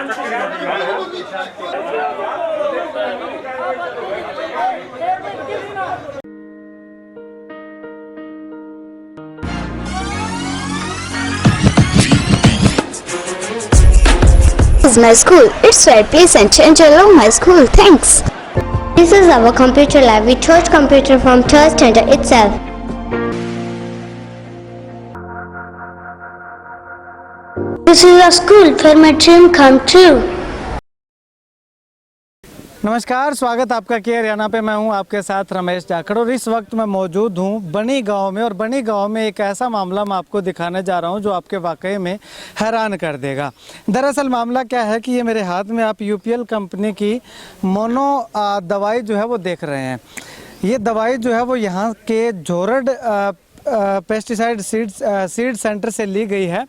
This is my school. It's right place and change along my school. Thanks. This is our computer lab. We chose computer from church center itself. This is a school where my dream come true. नमस्कार, स्वागत आपका के हरियाणा पे। मैं हूं आपके साथ रमेश जाखड़ और इस वक्त मैं मौजूद हूं बनी गांव में। और बनी गांव में एक ऐसा मामला मैं आपको दिखाने जा रहा हूं जो आपके वाकई में हैरान कर देगा। दरअसल मामला क्या है कि ये मेरे हाथ में आप यूपीएल कंपनी की मोनो दवाई जो है वो देख रहे हैं। ये दवाई जो है वो यहाँ के जोरड पेस्टिसाइड सीड सेंटर से ली गई है।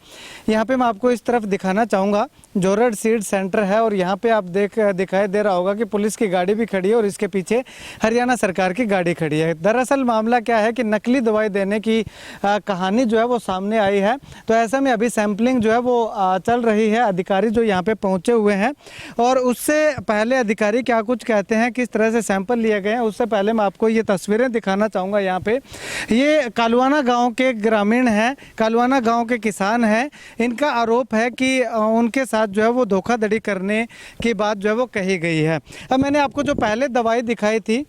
यहाँ पे मैं आपको इस तरफ दिखाना चाहूँगा, जोरड सीड सेंटर है और यहाँ पे आप दिखाई दे रहा होगा कि पुलिस की गाड़ी भी खड़ी है और इसके पीछे हरियाणा सरकार की गाड़ी खड़ी है। दरअसल मामला क्या है कि नकली दवाई देने की कहानी जो है वो सामने आई है। तो ऐसे में अभी सैंपलिंग जो है वो चल रही है। अधिकारी जो यहाँ पे पहुँचे हुए हैं और उससे पहले अधिकारी क्या कुछ कहते हैं, किस तरह से सैंपल लिए गए हैं, उससे पहले मैं आपको ये तस्वीरें दिखाना चाहूँगा। यहाँ पे ये कालवाना गाँव के ग्रामीण हैं, कालवाना गाँव के किसान हैं। इनका आरोप है कि उनके साथ जो है वो धोखाधड़ी करने की बात जो है वो कही गई है। अब मैंने आपको जो पहले दवाई दिखाई थी,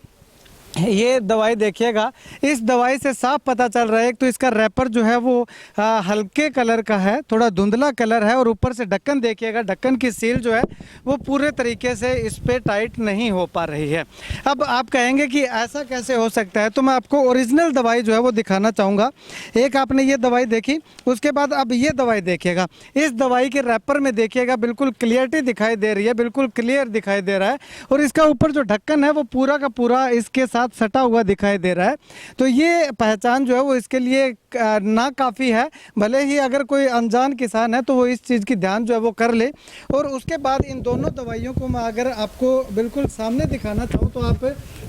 ये दवाई देखिएगा, इस दवाई से साफ पता चल रहा है तो इसका रैपर जो है वो हल्के कलर का है, थोड़ा धुंधला कलर है और ऊपर से ढक्कन देखिएगा, ढक्कन की सील जो है वो पूरे तरीके से इस पे टाइट नहीं हो पा रही है। अब आप कहेंगे कि ऐसा कैसे हो सकता है, तो मैं आपको ओरिजिनल दवाई जो है वो दिखाना चाहूँगा। एक आपने ये दवाई देखी, उसके बाद अब ये दवाई देखिएगा। इस दवाई के रैपर में देखिएगा बिल्कुल क्लियरिटी दिखाई दे रही है, बिल्कुल क्लियर दिखाई दे रहा है और इसका ऊपर जो ढक्कन है वो पूरा का पूरा इसके साथ सटा हुआ दिखाई दे रहा है। तो ये पहचान जो है वो इसके लिए ना काफ़ी है। भले ही अगर कोई अनजान किसान है तो वो इस चीज़ की ध्यान जो है वो कर ले। और उसके बाद इन दोनों दवाइयों को मैं अगर आपको बिल्कुल सामने दिखाना चाहूँ तो आप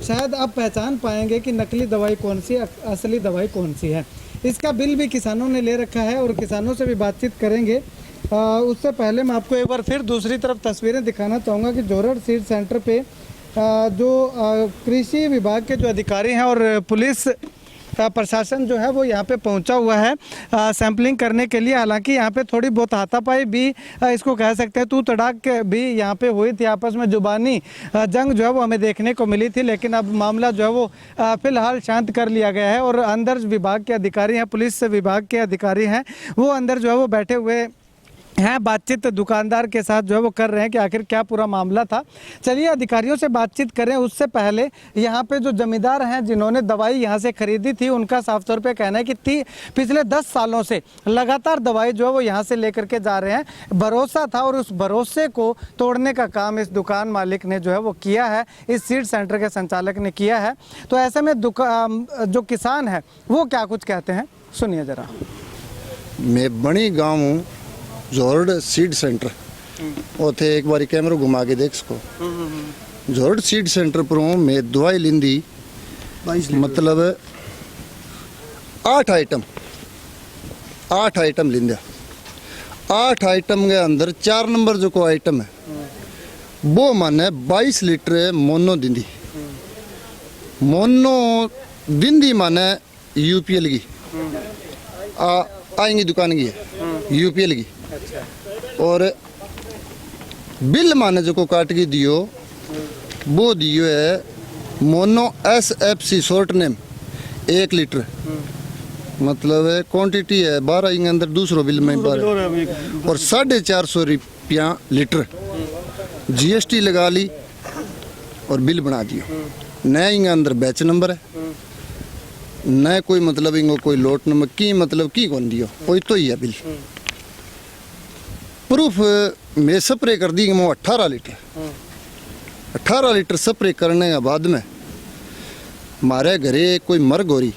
शायद आप पहचान पाएंगे कि नकली दवाई कौन सी, असली दवाई कौन सी है। इसका बिल भी किसानों ने ले रखा है और किसानों से भी बातचीत करेंगे। उससे पहले मैं आपको एक बार फिर दूसरी तरफ तस्वीरें दिखाना चाहूँगा कि जोरड सीड सेंटर पे जो कृषि विभाग के जो अधिकारी हैं और पुलिस प्रशासन जो है वो यहाँ पे पहुँचा हुआ है सैंपलिंग करने के लिए। हालांकि यहाँ पे थोड़ी बहुत हाथापाई भी इसको कह सकते हैं, तू तड़ाक भी यहाँ पे हुई थी, आपस में जुबानी जंग जो है वो हमें देखने को मिली थी। लेकिन अब मामला जो है वो फिलहाल शांत कर लिया गया है और अंदर विभाग के अधिकारी हैं, पुलिस विभाग के अधिकारी हैं, वो अंदर जो है वो बैठे हुए हैं, बातचीत दुकानदार के साथ जो है वो कर रहे हैं कि आखिर क्या पूरा मामला था। चलिए अधिकारियों से बातचीत करें। उससे पहले यहाँ पे जो जमींदार हैं जिन्होंने दवाई यहाँ से खरीदी थी, उनका साफ तौर पे कहना है कि पिछले 10 सालों से लगातार दवाई जो है वो यहाँ से लेकर के जा रहे हैं। भरोसा था और उस भरोसे को तोड़ने का काम इस दुकान मालिक ने जो है वो किया है, इस सीड सेंटर के संचालक ने किया है। तो ऐसे में जो किसान है वो क्या कुछ कहते हैं, सुनिए ज़रा। मैं बनी गाँव हूँ, जोरड सीड सेंटर उथे एक बारी कैमरा घुमा के देख सको। जोरड सीड सेंटर पर हूँ मैं, दवाई लिंदी मतलब 8 आइटम लिंदा। 8 आइटम के अंदर 4 नंबर जो को आइटम है वो माने 22 लीटर मोनो दिंदी। मोनो दिंदी माने यूपीएल की आएंगी दुकान की है, यूपीएल की। और बिल माने जो को काट के दियो वो दियो है mono SFC short name 1 litre, मतलब क्वांटिटी है 12 के अंदर दूसरो बिल में 12 और 450 रुपया लीटर। GST लगा ली और बिल बना दियो। नया इनके अंदर बैच नंबर है, न कोई मतलब इनको कोई लोट नंबर की मतलब की कौन दियो, कोई तो ही है बिल। प्रूफ मैं स्प्रे कर दी 18 लीटर स्प्रे करने के बाद में हमारे घरे कोई मर्ग हो रही,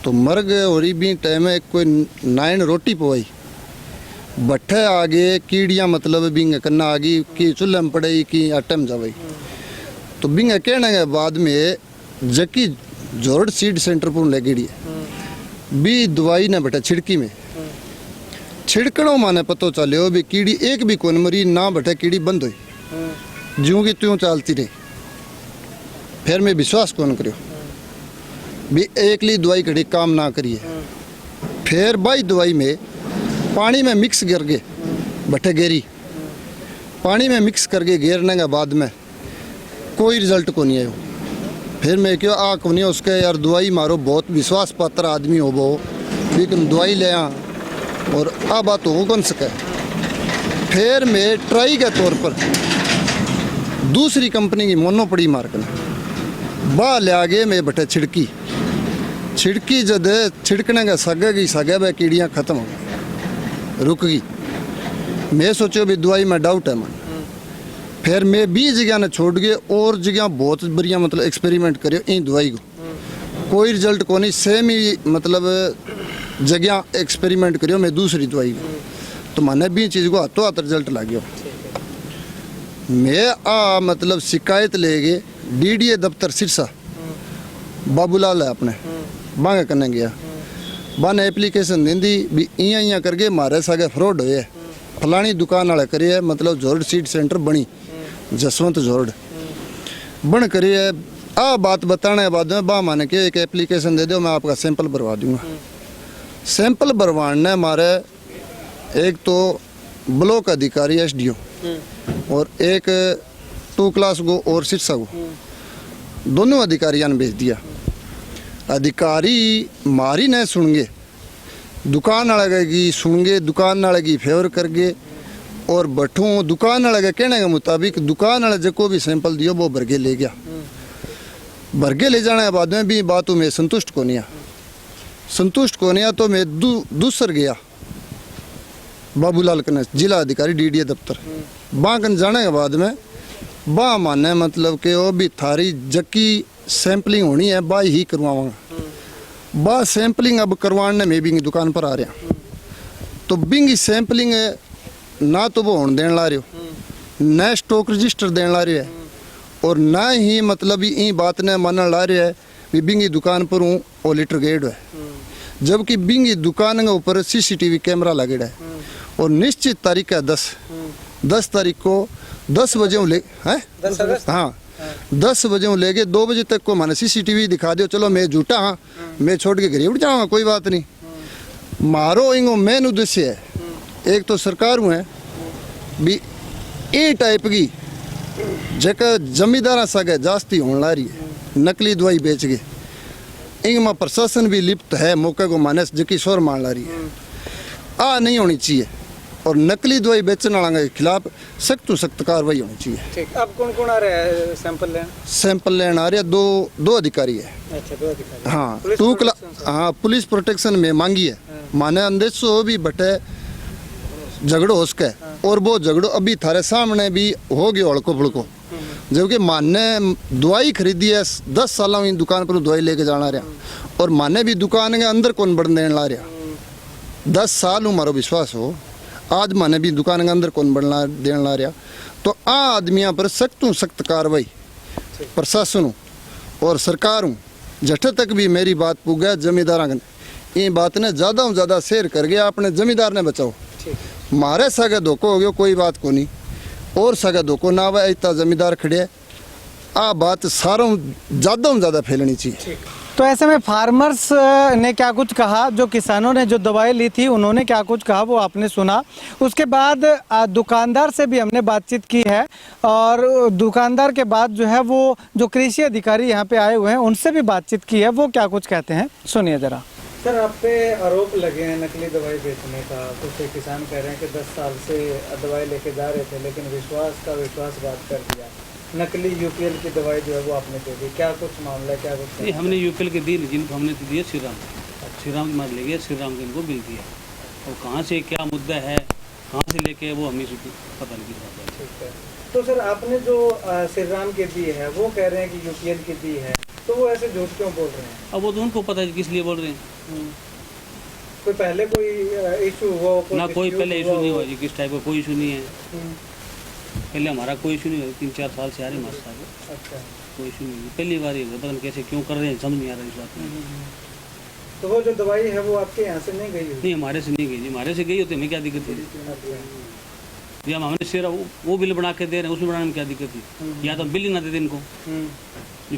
तो मर्ग हो रही भी टाइम में कोई 9 रोटी पवाई भट्ठे आगे कीड़ियाँ मतलब बिंग करना आ गई कि चूल्हे में पड़े कि आटे में जावाई। तो बिंग कहने के बाद में जबकि जोरड सीड सेंटर पर ले गई भी दवाई ने बेटा छिड़कणों माने पतो चलो भी कीड़ी एक भी कोन मरी ना बटे कीड़ी बंद हुई ज्यों की त्यों चलती रही। फिर मैं विश्वास कौन करियो भी एकली दवाई घड़ी काम ना करिए। फिर बाई दवाई में पानी में मिक्स कर गए बटे गेरी, पानी में मिक्स करके घेरने के बाद में कोई रिजल्ट को नहीं आयो। फिर मैं क्यों आ को नहीं उसके यार दवाई मारो बहुत विश्वास पात्र आदमी हो वो, लेकिन दवाई ले आ और आ बात हो कौन सके। फिर मैं ट्राई के तौर पर दूसरी कंपनी की मोनोपड़ी मार्क बा ले आगे मैं बटे छिड़की जद छिड़कने का सगे वह कीड़ियाँ खत्म हो गई, रुक गई। मैं सोचो भी दवाई में डाउट है मन। फिर मैं 20 जगह ने छोड़ गए और जगह बहुत बढ़िया मतलब एक्सपेरिमेंट करियो इन दवाई को, कोई रिजल्ट को नहीं। सेम ही मतलब जगह एक्सपेरिमेंट करियो मैं दूसरी दवाई को, तो मैंने भी चीज़ को हाथों हाथ रिजल्ट ला गया। मैं मतलब शिकायत ले गए DDA दफ्तर सिरसा बाबूलाल है अपने बांगे करने गया। बाने एप्लीकेशन दी भी इं करके मारे सागे फ्रॉड हुए फलानी दुकान वाले करिए मतलब जोरड सीड सेंटर बनी जसवंत जोरड बन करिए। आ बात बताने के बाद में बा माने के एक एप्लीकेशन दे दो मैं आपका सैंपल भरवा दूंगा। सैंपल भरवाने हमारे एक तो ब्लॉक अधिकारी SDO और एक 2 क्लास को और सिरसा को, दोनों अधिकारियों ने भेज दिया। अधिकारी मारी ने सुनगे दुकान वाले की सुनगे, दुकान वाले की फेवर करगे और बठूँ दुकान वाले के कहने के मुताबिक दुकान वाले जो को भी सैंपल दियो वो भरगे ले गया। भरगे ले जाने के बाद में भी बात में संतुष्ट को नहीं आ तो मैं दूसर गया बाबूलाल कने जिला अधिकारी DDA दफ्तर बांकन जाने के बाद में बा माने मतलब कि वो भी थारी जकी सैंपलिंग होनी है बा ही करवाऊंगा। बा सैंपलिंग अब करवाने में बिंगी दुकान पर आ रहा तो बिंगी सैंपलिंग ना तो वो होने देने ला रहे हो न स्टॉक रजिस्टर देने ला रहे है और ना ही मतलब ये बात ने मानने ला रहे है भी बिंगी दुकान पर हूँ वो लीटर गेड है, जबकि बिंगी दुकान के ऊपर CCTV कैमरा लगेड़ा है और निश्चित तारीख है 10 तारीख को 10 बजे ले हैं 10 बजे ले गए 2 बजे तक को मैंने CCTV दिखा दियो। चलो मैं झूठा हाँ मैं छोड़ के घर उठ जाऊँगा कोई बात नहीं। मारो इंगो मेन उद्देश्य है एक तो सरकार हूँ है भी ए टाइप की जगह जमींदारा सगे जास्ती होने ला रही है, नकली दवाई बेच के इंग में प्रशासन भी लिप्त है मौके को मानस जकी शोर मान ला रही है। आ नहीं होनी चाहिए और नकली दवाई बेचने वाले के खिलाफ सख्त तो सख्त कार्रवाई होनी चाहिए। ठीक, अब कौन आ रहा है सैंपल लेने आ रहे हैं? दो अधिकारी है। अच्छा, 2 अधिकारी। हाँ पुलिस प्रोटेक्शन में मांगी है माने अंदेश हो भी बटे झगड़ो हो सके और वो झगड़ो अभी थारे सामने भी हो गया हड़को फड़को, जबकि माने दवाई खरीदी है 10 साल में दुकान पर दवाई लेके जाना रहा और माने भी दुकान के अंदर कौन बढ़ देने ला रहा 10 साल मारो विश्वास हो आज माने भी दुकान के अंदर कौन बढ़ना देने ला रहा। तो आ आदमियों पर सख्त कार्रवाई प्रशासन और सरकार हूँ जठे तक भी मेरी बात पुगे जमींदार ये बात ने ज़्यादा से ज़्यादा शेयर कर गया अपने जमींदार ने बचाओ। मारे सगे धोखो हो गया कोई बात को नहीं और सगे धोखो ना हुआ इतना जमींदार खड़े आ बात सारों ज़्यादा से ज़्यादा फैलनी चाहिए। तो ऐसे में फार्मर्स ने क्या कुछ कहा, जो किसानों ने जो दवाई ली थी उन्होंने क्या कुछ कहा वो आपने सुना। उसके बाद दुकानदार से भी हमने बातचीत की है और दुकानदार के बाद जो है वो जो कृषि अधिकारी यहाँ पे आए हुए हैं उनसे भी बातचीत की है, वो क्या कुछ कहते हैं सुनिए जरा। सर, आप पे आरोप लगे हैं नकली दवाई बेचने का। कुछ किसान कह रहे हैं कि 10 साल से दवाई लेके जा रहे थे लेकिन विश्वासघात कर दिया, नकली UPL की दवाई जो है वो आपने दे दी। क्या कुछ मामला है, क्या कुछ नहीं? हमने UPL के दी जिनको हमने दिए श्री राम की मार ले गए, श्री राम के इनको बिल दिया और कहाँ से क्या मुद्दा है कहाँ से लेके वो हमें पता नहीं चलता। ठीक है, तो सर आपने जो श्री राम के दी है वो कह रहे हैं कि UPL की दी है, तो वो ऐसे झूठ क्यों बोल रहे हैं? अब वो तो उनको पता है किस लिए बोल रहे हैं। कोई पहले कोई इशू हुआ ना? कोई पहले इशू नहीं हुआ जी, किस टाइप का कोई इशू नहीं है। पहले हमारा कोई इशू नहीं हुआ, 3-4 साल से आ रहे हमारे साथ। अच्छा, कोई इशू नहीं, पहली बार ही पता नहीं कैसे क्यों कर रहे हैं, समझ नहीं आ रहा इस बात में। तो वो जो दवाई है वो आपके यहाँ से नहीं गई हुई? नहीं, हमारे से नहीं गई जी, हमारे से गई होती हमें क्या दिक्कत थी? जी हम हमने सिर्फ वो बिल बना के दे रहे हैं, उसमें बनाने में क्या दिक्कत थी? या तो बिल ही ना देते इनको,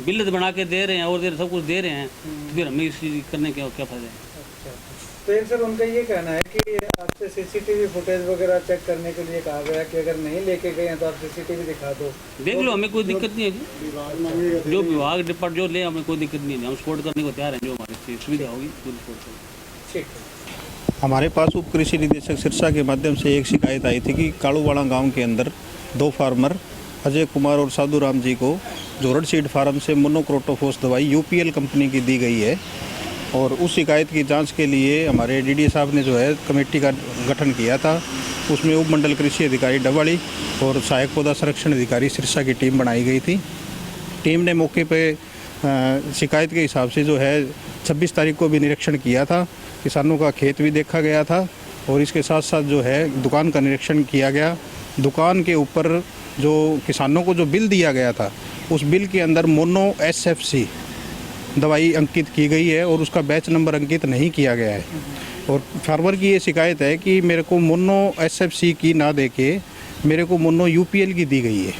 बिल तो बना के दे रहे हैं और सब कुछ दे रहे हैं, तो फिर हमें इस चीज़ करने क्या फायदा है? तो एक सर उनका ये कहना है कि आपसे सीसीटीवी फुटेज वगैरह चेक करने के लिए कहा गया कि अगर नहीं लेके गए हैं तो आप सीसीटीवी दिखा दो। देख लो, हमें कोई दिक्कत नहीं है जी, जो विभाग डिपार्ट जो ले हमें कोई दिक्कत नहीं है, हम सपोर्ट करने को तैयार हैं, जो हमारी सुविधा होगी ठीक। हमारे पास उप कृषि निदेशक सिरसा के माध्यम से एक शिकायत आई थी कि कालूवाड़ा गांव के अंदर 2 फार्मर अजय कुमार और साधु राम जी को जोरड सीड फार्म से मोनोक्रोटोफॉस दवाई यूपीएल कंपनी की दी गई है, और उस शिकायत की जांच के लिए हमारे डीडी साहब ने जो है कमेटी का गठन किया था। उसमें उप मंडल कृषि अधिकारी डबवाड़ी और सहायक पौधा संरक्षण अधिकारी सिरसा की टीम बनाई गई थी। टीम ने मौके पे शिकायत के हिसाब से जो है 26 तारीख को भी निरीक्षण किया था, किसानों का खेत भी देखा गया था, और इसके साथ साथ जो है दुकान का निरीक्षण किया गया। दुकान के ऊपर जो किसानों को जो बिल दिया गया था, उस बिल के अंदर मोनो SFC दवाई अंकित की गई है और उसका बैच नंबर अंकित नहीं किया गया है। और फार्मर की ये शिकायत है कि मेरे को मोनो SFC की ना दे के मेरे को मोनो UPL की दी गई है,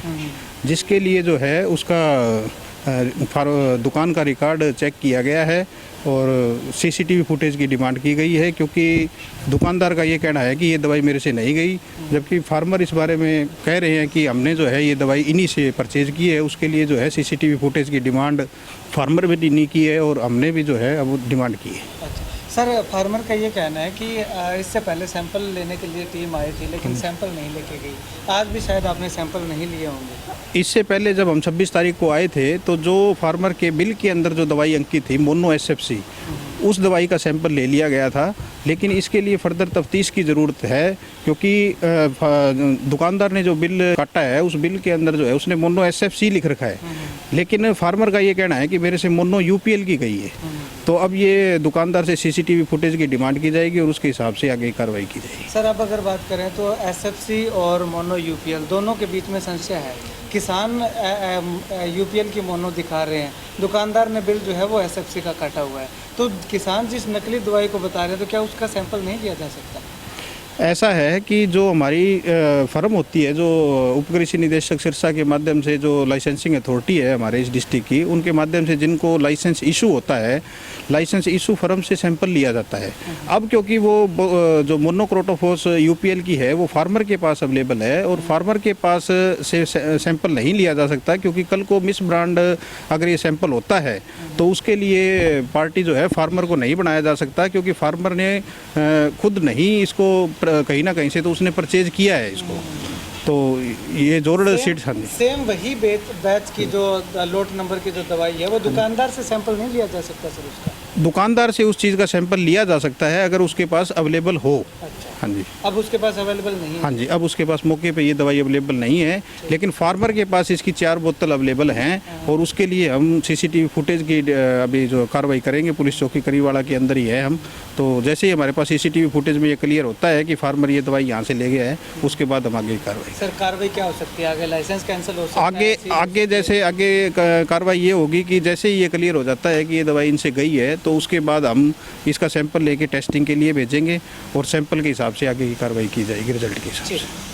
जिसके लिए जो है उसका दुकान का रिकॉर्ड चेक किया गया है और CCTV फुटेज की डिमांड की गई है, क्योंकि दुकानदार का ये कहना है कि ये दवाई मेरे से नहीं गई, जबकि फार्मर इस बारे में कह रहे हैं कि हमने जो है ये दवाई इन्हीं से परचेज की है। उसके लिए जो है CCTV फुटेज की डिमांड फार्मर भी नहीं की है और हमने भी जो है अब डिमांड की है। अच्छा सर, फार्मर का ये कहना है कि इससे पहले सैंपल लेने के लिए टीम आई थी, लेकिन सैंपल नहीं लेके गई। आज भी शायद आपने सैंपल नहीं लिए होंगे। इससे पहले जब हम 26 तारीख को आए थे तो जो फार्मर के बिल के अंदर जो दवाई अंकित थी मोनो SFC, उस दवाई का सैंपल ले लिया गया था, लेकिन इसके लिए फर्दर तफ्तीश की ज़रूरत है, क्योंकि दुकानदार ने जो बिल काटा है उस बिल के अंदर जो है उसने मोनो SFC लिख रखा है, लेकिन फार्मर का ये कहना है कि मेरे से मोनो UPL की गई है। तो अब ये दुकानदार से CCTV फुटेज की डिमांड की जाएगी और उसके हिसाब से आगे कार्रवाई की जाएगी। सर अब अगर बात करें तो SFC और मोनो UPL दोनों के बीच में संशय है। किसान UPL की मोनो दिखा रहे हैं, दुकानदार ने बिल जो है वो SFC का काटा हुआ है, तो किसान जिस नकली दवाई को बता रहे हैं तो क्या उसका सैंपल नहीं लिया जा सकता? ऐसा है कि जो हमारी फर्म होती है, जो उप कृषि निदेशक सिरसा के माध्यम से जो लाइसेंसिंग अथॉरिटी है हमारे इस डिस्ट्रिक्ट की, उनके माध्यम से जिनको लाइसेंस इशू होता है, लाइसेंस इशू फर्म से सैंपल लिया जाता है। अब क्योंकि वो जो मोनोक्रोटोफॉस UPL की है वो फार्मर के पास अवेलेबल है और फार्मर के पास से सैंपल नहीं लिया जा सकता, क्योंकि कल को मिस ब्रांड अगर ये सैंपल होता है तो उसके लिए पार्टी जो है फार्मर को नहीं बनाया जा सकता, क्योंकि फार्मर ने खुद नहीं इसको कहीं ना कहीं से तो उसने परचेज किया है इसको। तो ये जोरड सीड सेम वही बैच की जो लोट नंबर की जो दवाई है वो दुकानदार से सैंपल नहीं लिया जा सकता सर? उसका दुकानदार से उस चीज़ का सैंपल लिया जा सकता है अगर उसके पास अवेलेबल हो। अच्छा। हाँ जी, अब उसके पास अवेलेबल नहीं है? हाँ जी, अब उसके पास मौके पे ये दवाई अवेलेबल नहीं है, लेकिन फार्मर के पास इसकी 4 बोतल अवेलेबल हैं और उसके लिए हम CCTV फुटेज की अभी जो कार्रवाई करेंगे, पुलिस चौकी करीवाड़ा के अंदर ही है हम, तो जैसे ही हमारे पास CCTV फुटेज में ये क्लियर होता है कि फार्मर ये दवाई यहाँ से ले गया है, उसके बाद हम आगे कार्रवाई। सर कार्रवाई क्या हो सकती है आगे? लाइसेंस कैंसिल हो सकता है? आगे जैसे आगे कार्रवाई ये होगी कि जैसे ही ये क्लियर हो जाता है कि ये दवाई इनसे गई है, तो उसके बाद हम इसका सैंपल लेके टेस्टिंग के लिए भेजेंगे और सैंपल के हिसाब से आगे की कार्रवाई की जाएगी रिजल्ट के हिसाब से।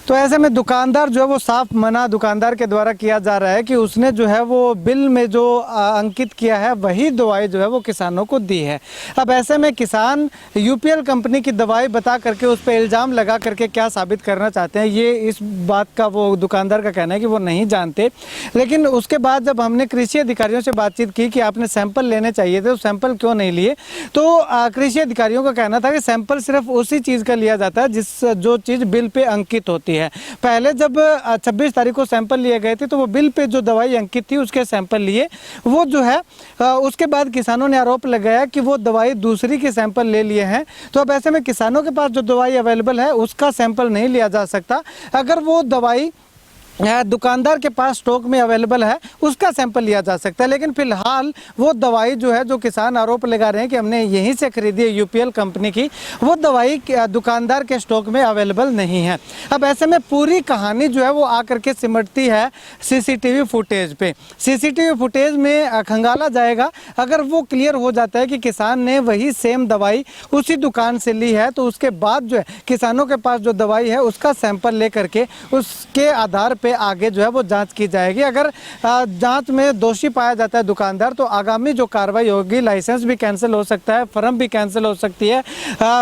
तो ऐसे में दुकानदार जो है वो साफ मना दुकानदार के द्वारा किया जा रहा है कि उसने जो है वो बिल में जो अंकित किया है वही दवाई जो है वो किसानों को दी है। अब ऐसे में किसान UPL कंपनी की दवाई बता करके उस पर इल्ज़ाम लगा करके क्या साबित करना चाहते हैं, ये इस बात का वो दुकानदार का कहना है कि वो नहीं जानते। लेकिन उसके बाद जब हमने कृषि अधिकारियों से बातचीत की कि आपने सैंपल लेने चाहिए थे, तो सैंपल क्यों नहीं लिए, तो कृषि अधिकारियों का कहना था कि सैंपल सिर्फ उसी चीज़ का लिया जाता है जो चीज़ बिल पे अंकित होती है। पहले जब 26 तारीख को सैंपल लिए गए थे तो वो बिल पे जो दवाई अंकित थी उसके सैंपल लिए, वो जो है उसके बाद किसानों ने आरोप लगाया कि वो दवाई दूसरी के सैंपल ले लिए हैं। तो अब ऐसे में किसानों के पास जो दवाई अवेलेबल है उसका सैंपल नहीं लिया जा सकता। अगर वो दवाई दुकानदार के पास स्टॉक में अवेलेबल है उसका सैंपल लिया जा सकता है। लेकिन फिलहाल वो दवाई जो है, जो किसान आरोप लगा रहे हैं कि हमने यहीं से खरीदी है यूपीएल कंपनी की, वो दवाई दुकानदार के स्टॉक में अवेलेबल नहीं है। अब ऐसे में पूरी कहानी जो है वो आकर के सिमटती है सीसीटीवी फुटेज पे। सीसीटीवी फुटेज में खंगाला जाएगा। अगर वो क्लियर हो जाता है कि किसान ने वही सेम दवाई उसी दुकान से ली है, तो उसके बाद जो है किसानों के पास जो दवाई है उसका सैंपल ले करके उसके आधार पे आगे जो है वो जांच की जाएगी। अगर जांच में दोषी पाया जाता है दुकानदार, तो आगामी जो कार्रवाई होगी, लाइसेंस भी कैंसिल हो सकता है, फर्म भी कैंसिल हो सकती है,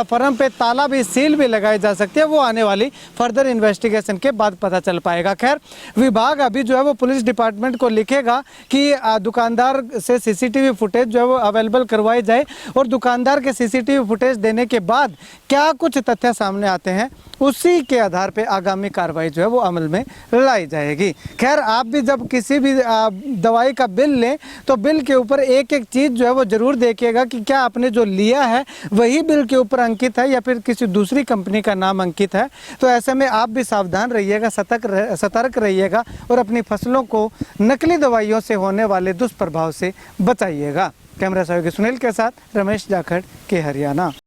फर्म पे ताला भी, सील भी लगाई जा सकती है। वो आने वाली फर्दर इन्वेस्टिगेशन के बाद पता चल पाएगा। खैर, विभाग अभी जो है वो पुलिस डिपार्टमेंट को लिखेगा कि दुकानदार से सीसीटीवी फुटेज जो है वो अवेलेबल करवाई जाए, और दुकानदार के सीसीटीवी फुटेज देने के बाद क्या कुछ तथ्य सामने आते हैं उसी के आधार पे आगामी कार्रवाई जो है वो अमल में लाई जाएगी। खैर, आप भी जब किसी भी दवाई का बिल लें तो बिल के ऊपर एक एक चीज़ जो है वो ज़रूर देखिएगा कि क्या आपने जो लिया है वही बिल के ऊपर अंकित है या फिर किसी दूसरी कंपनी का नाम अंकित है। तो ऐसे में आप भी सावधान रहिएगा, सतर्क रहिएगा और अपनी फसलों को नकली दवाइयों से होने वाले दुष्प्रभाव से बचाइएगा। कैमरा सहयोगी सुनील के साथ रमेश जाखड़ के हरियाणा।